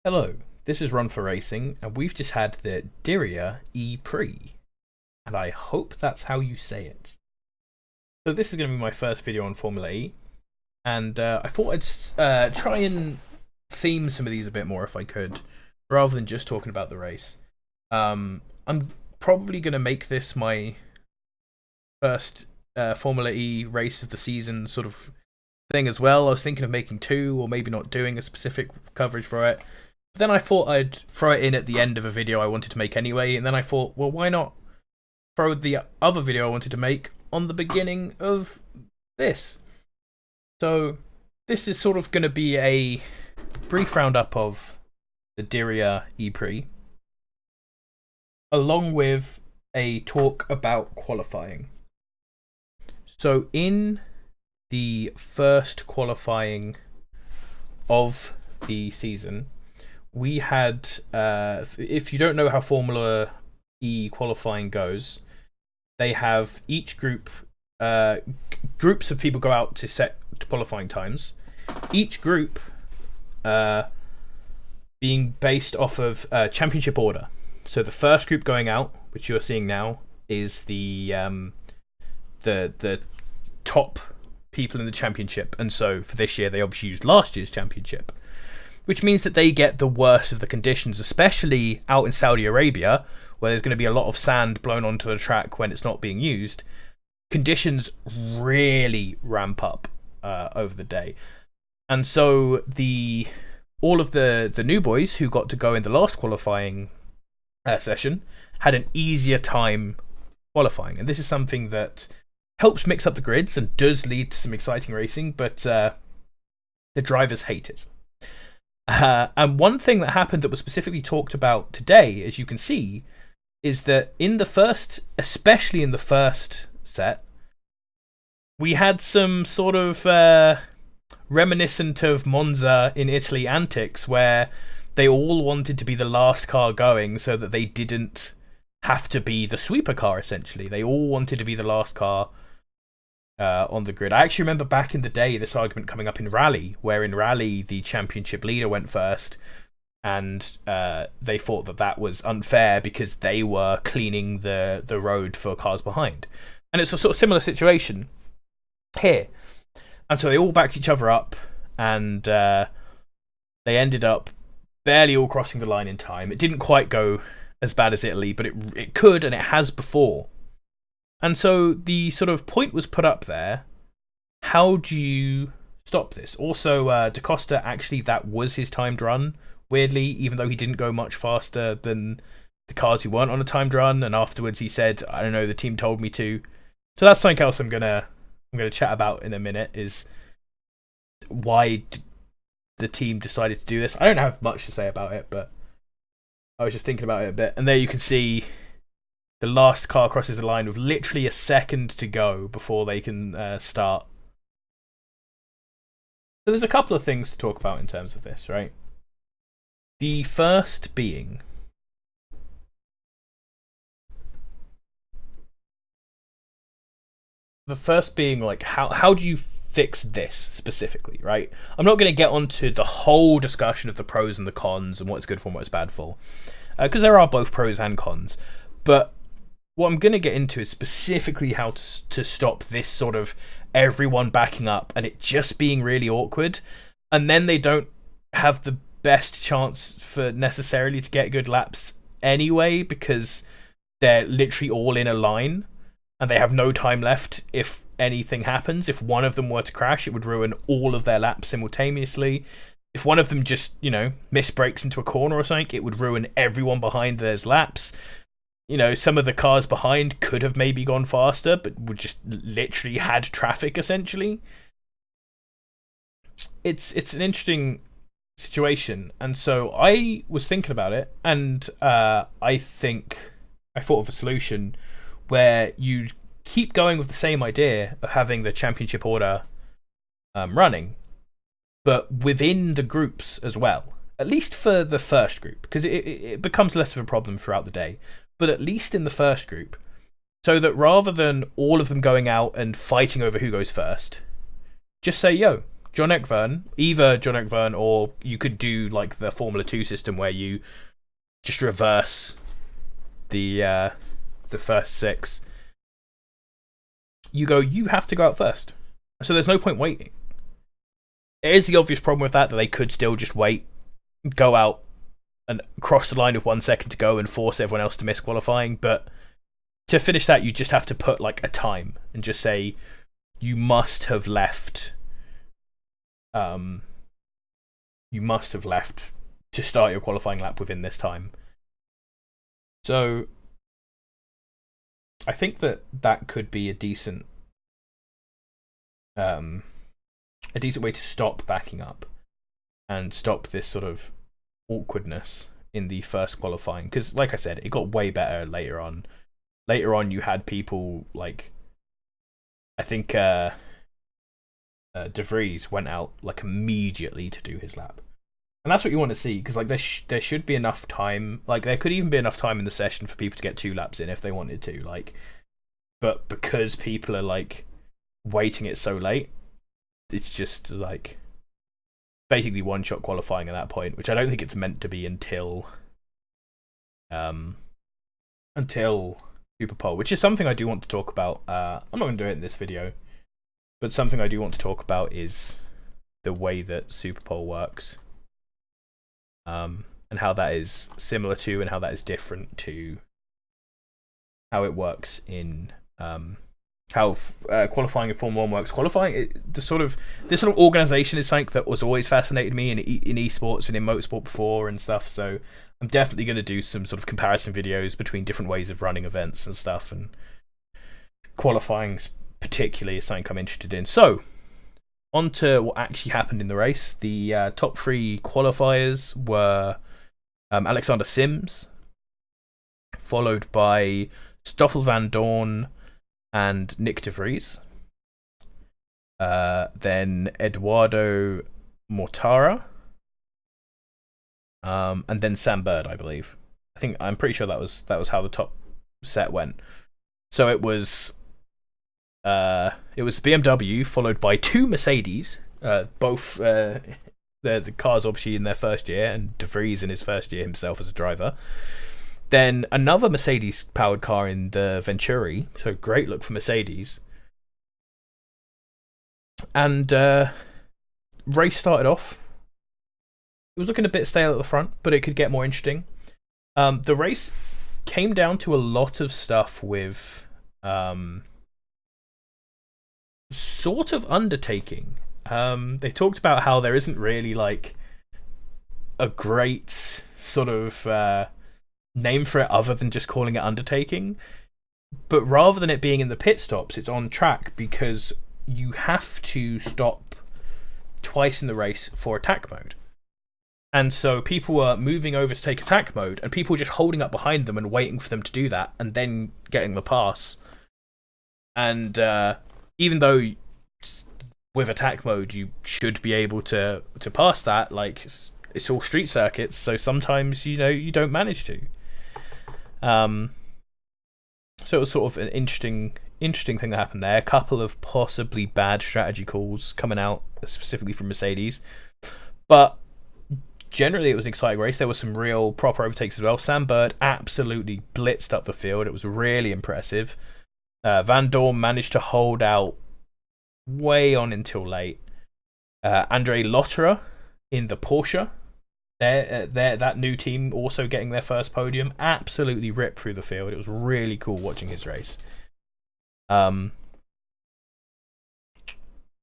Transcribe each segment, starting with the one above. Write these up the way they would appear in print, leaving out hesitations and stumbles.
Hello, this is Rhondda Racing, and we've just had the Diriyah E-Pre, and I hope that's how you say it. So this is going to be my first video on Formula E, and I thought I'd try and theme some of these a bit more if I could, rather than just talking about the race. I'm probably going to make this my first Formula E race of the season sort of thing as well. I was thinking of making two, or maybe not doing a specific coverage for it. But then I thought I'd throw it in at the end of a video I wanted to make anyway, and then I thought, well, why not throw the other video I wanted to make on the beginning of this? So this is sort of going to be a brief roundup of the Diriyah E-Pre, along with a talk about qualifying. So in the first qualifying of the season, we had, if you don't know how Formula E qualifying goes, they have each group, groups of people go out to set qualifying times. Each group being based off of championship order. So the first group going out, which you're seeing now, is the top people in the championship. And so for this year, they obviously used last year's championship, which means that they get the worst of the conditions, especially out in Saudi Arabia, where there's going to be a lot of sand blown onto the track when it's not being used. Conditions really ramp up over the day. And so all of the new boys who got to go in the last qualifying session had an easier time qualifying. And this is something that helps mix up the grids and does lead to some exciting racing, but the drivers hate it. And one thing that happened that was specifically talked about today, as you can see, is that especially in the first set, we had some sort of reminiscent of Monza in Italy antics, where they all wanted to be the last car going so that they didn't have to be the sweeper car, essentially. They all wanted to be the last car on the grid. I actually remember back in the day this argument coming up in Rally, where in Rally the championship leader went first, and they thought that was unfair because they were cleaning the road for cars behind. And it's a sort of similar situation here. And so they all backed each other up, and they ended up barely all crossing the line in time. It didn't quite go as bad as Italy, but it could, and it has before. And so the sort of point was put up there. How do you stop this? Also, Da Costa, actually, that was his timed run, weirdly, even though he didn't go much faster than the cars who weren't on a timed run. And afterwards he said, I don't know, the team told me to. So that's something else I'm gonna chat about in a minute, is why the team decided to do this. I don't have much to say about it, but I was just thinking about it a bit. And there you can see the last car crosses the line with literally a second to go before they can start. So there's a couple of things to talk about in terms of this, right? The first being like, how do you fix this specifically, right? I'm not going to get onto the whole discussion of the pros and the cons and what's good for and what's bad for, because there are both pros and cons. But what I'm going to get into is specifically how to stop this sort of everyone backing up and it just being really awkward, and then they don't have the best chance for necessarily to get good laps anyway, because they're literally all in a line and they have no time left. If anything happens, if one of them were to crash, it would ruin all of their laps simultaneously. If one of them just, misbrakes into a corner or something, it would ruin everyone behind their's laps. Some of the cars behind could have maybe gone faster, but would just literally had traffic, essentially. It's an interesting situation. And so I was thinking about it, and I thought of a solution where you keep going with the same idea of having the championship order running, but within the groups as well. At least for the first group, because it becomes less of a problem throughout the day. But at least in the first group, so that rather than all of them going out and fighting over who goes first, just say, yo, John Ekvern, either John Ekvern, or you could do like the Formula 2 system where you just reverse the first 6. You have to go out first. So there's no point waiting. It is the obvious problem with that they could still just wait, go out, and cross the line with 1 second to go and force everyone else to miss qualifying. But to finish that, you just have to put like a time and just say you must have left. You must have left to start your qualifying lap within this time. So I think that could be a decent way to stop backing up and stop this sort of awkwardness in the first qualifying. Because, like I said, it got way better later on. Later on, you had people like, I think De Vries went out like immediately to do his lap, and that's what you want to see. Because like there should be enough time. Like there could even be enough time in the session for people to get 2 laps in if they wanted to. Like, but because people are like waiting it so late, it's just like basically one-shot qualifying at that point, which I don't think it's meant to be until Superpole, which is something I do want to talk about. I'm not going to do it in this video, but something I do want to talk about is the way that Superpole works, and how that is similar to and how that is different to how it works in how qualifying in Formula 1 works. Qualifying, this sort of organisation is something that was always fascinated me in esports and in motorsport before and stuff. So I'm definitely going to do some sort of comparison videos between different ways of running events and stuff. And qualifying particularly is something I'm interested in. So on to what actually happened in the race. The top 3 qualifiers were Alexander Sims, followed by Stoffel van Dorn and Nick De Vries. Then Eduardo Mortara. And then Sam Bird, I believe. I'm pretty sure that was how the top set went. So it was BMW followed by 2 Mercedes, both the cars obviously in their first year, and De Vries in his first year himself as a driver. Then another Mercedes-powered car in the Venturi, so great look for Mercedes. And race started off. It was looking a bit stale at the front, but it could get more interesting. The race came down to a lot of stuff with sort of undertaking. They talked about how there isn't really like a great sort of name for it other than just calling it undertaking, but rather than it being in the pit stops, it's on track because you have to stop twice in the race for attack mode. And so people were moving over to take attack mode, and people were just holding up behind them and waiting for them to do that and then getting the pass. And even though with attack mode you should be able to pass that, like it's all street circuits, so sometimes you don't manage to. So it was sort of an interesting thing that happened there. A couple of possibly bad strategy calls coming out, specifically from Mercedes, but generally it was an exciting race. There were some real proper overtakes as well. Sam Bird absolutely blitzed up the field. It was really impressive. Van Dorn managed to hold out way on until late. Andre Lotterer in the Porsche, that new team also getting their first podium, absolutely ripped through the field. It was really cool watching his race. And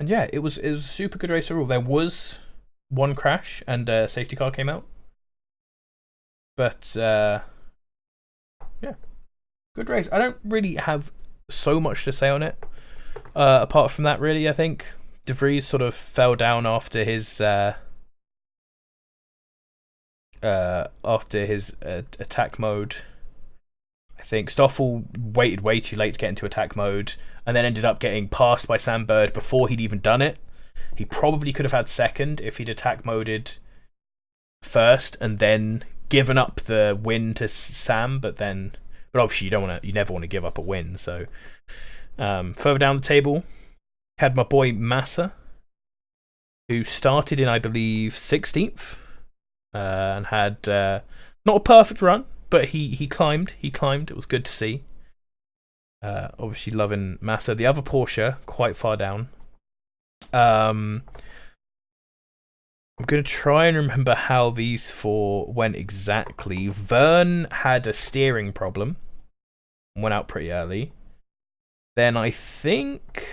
yeah, it was a super good race overall. There was one crash and a safety car came out, but yeah, good race. I don't really have so much to say on it, apart from that. Really, I think De Vries sort of fell down after his attack mode. I think Stoffel waited way too late to get into attack mode and then ended up getting passed by Sam Bird before he'd even done it. He probably could have had second if he'd attack moded first and then given up the win to Sam, but obviously you never want to give up a win. So further down the table, had my boy Massa who started in, I believe, 16th, and had not a perfect run, but he climbed. He climbed. It was good to see. Obviously, loving Massa. The other Porsche quite far down. I'm going to try and remember how these four went exactly. Vern had a steering problem. Went out pretty early. Then I think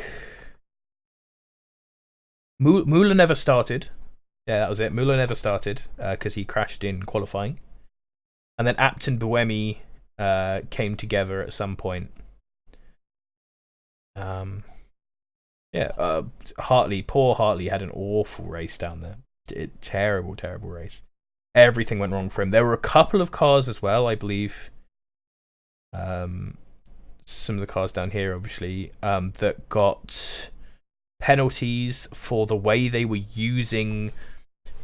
Muller never started. Yeah, that was it. Muller never started because he crashed in qualifying. And then Abt and Buemi came together at some point. Hartley, poor Hartley, had an awful race down there. Terrible race. Everything went wrong for him. There were a couple of cars as well, I believe. Some of the cars down here, obviously, that got penalties for the way they were using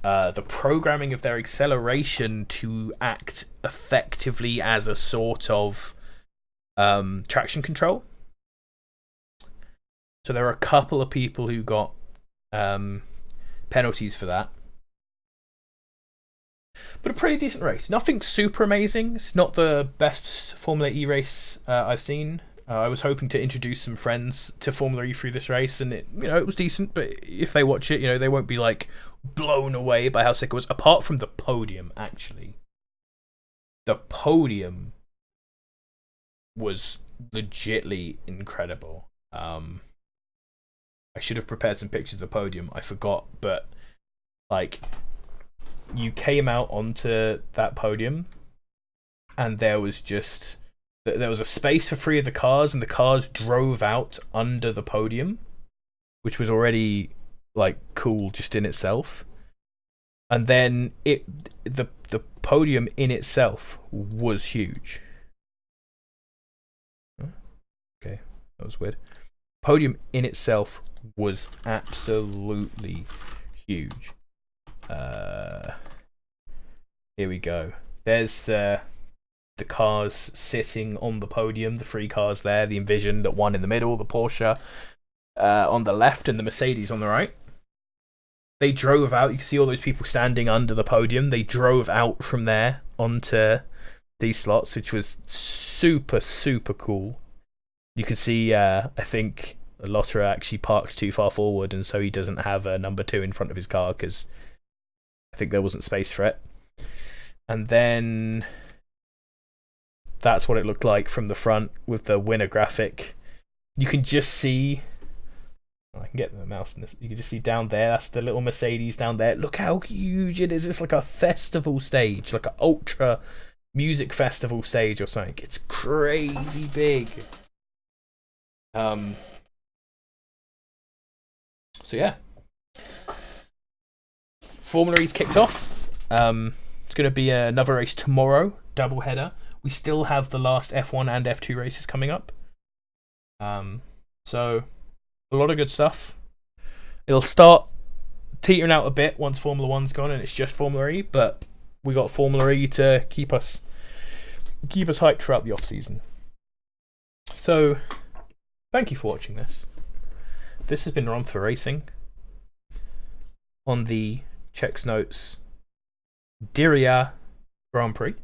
the programming of their acceleration to act effectively as a sort of traction control. So there are a couple of people who got penalties for that. But a pretty decent race. Nothing super amazing. It's not the best Formula E race I've seen. I was hoping to introduce some friends to Formula E through this race, and it was decent. But if they watch it, they won't be like blown away by how sick it was. Apart from the podium, actually, the podium was legitly incredible. I should have prepared some pictures of the podium. I forgot, but like, you came out onto that podium, and there was a space for 3 of the cars, and the cars drove out under the podium, which was already like cool just in itself. And then the podium in itself was huge. Okay, that was weird. Podium in itself was absolutely huge. Here we go. There's the cars sitting on the podium, the 3 cars there, the Envision, the one in the middle, the Porsche on the left, and the Mercedes on the right. They drove out. You can see all those people standing under the podium. They drove out from there onto these slots, which was super, super cool. You can see, I think Lotterer actually parked too far forward, and so he doesn't have a number 2 in front of his car because I think there wasn't space for it. And then that's what it looked like from the front with the winner graphic. You can just see, I can get the mouse in this. You can just see down there, that's the little Mercedes down there. Look how huge it is. It's like a festival stage, like an ultra music festival stage or something. It's crazy big. So yeah, Formula E's kicked off. It's going to be another race tomorrow, double header. We still have the last F1 and F2 races coming up. So a lot of good stuff. It'll start teetering out a bit once Formula 1's gone and it's just Formula E, but we got Formula E to keep us hyped throughout the off season. So thank you for watching this. This has been Rhondda Racing on the Checks Notes Diriyah Grand Prix.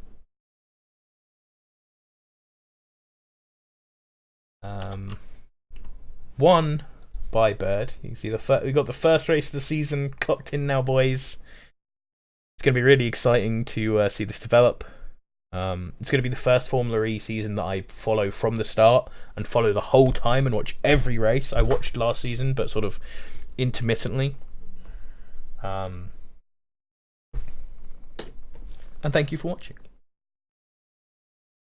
Won by Bird. You can see we got the first race of the season clocked in now, boys. It's going to be really exciting to see this develop. It's going to be the first Formula E season that I follow from the start and follow the whole time and watch every race. I watched last season, but sort of intermittently. And thank you for watching.